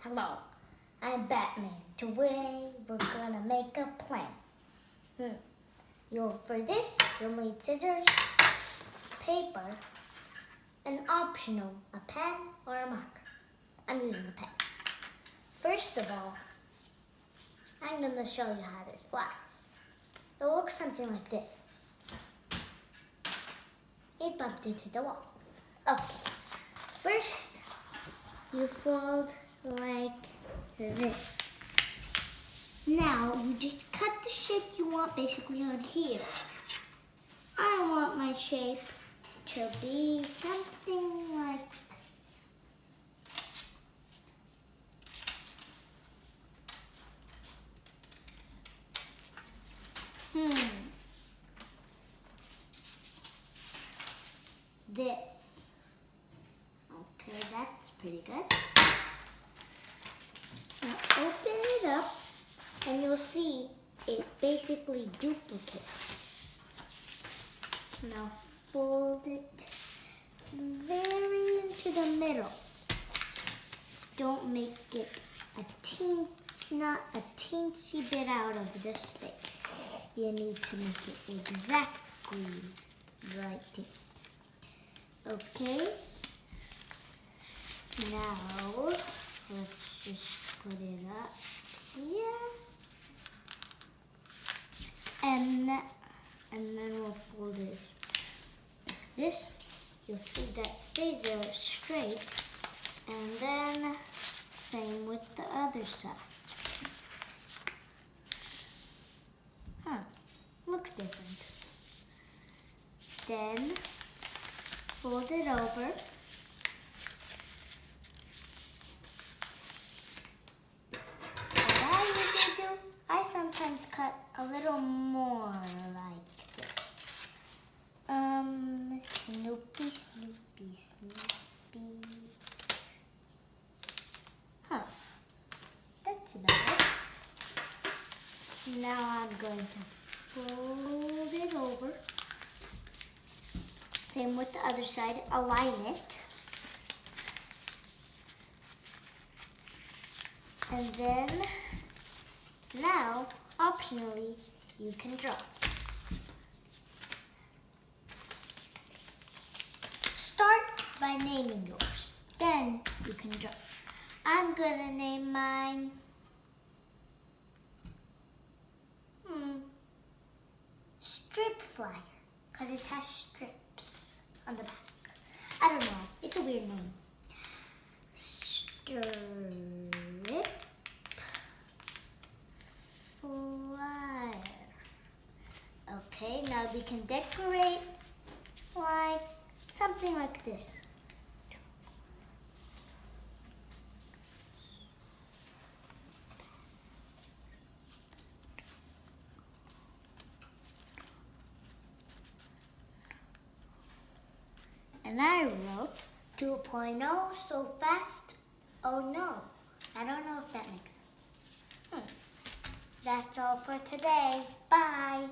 Hello, I'm Batman. Today we're gonna make a plan. For this, you'll need scissors, paper, and optional, a pen or a marker. I'm using a pen. First of all, I'm gonna show you how this flies. It looks something like this. It bumped into the wall. Okay, first you fold like this. Now you just cut the shape you want basically on here. I want my shape to be something like this. Okay, that's pretty good. Now open it up and you'll see it basically duplicates. Now fold it very into the middle. Don't make it not a teensy bit out of the space. You need to make it exactly right. Okay. Now let's just put it up here. And then we'll fold it like this. You'll see that stays there straight. And then same with the other side. Looks different. Then fold it over. What I usually do, I sometimes cut a little more like this. Snoopy, Snoopy, Snoopy. That's about it. Now I'm going to fold it over. Same with the other side, align it. And then, now, optionally, you can draw. Start by naming yours, then you can draw. I'm gonna name mine Strip Flyer, because it has strips on the back. I don't know, it's a weird name. Strip Flyer. Okay, now we can decorate like something like this. And I wrote 2.0 so fast, oh no. I don't know if that makes sense. That's all for today. Bye.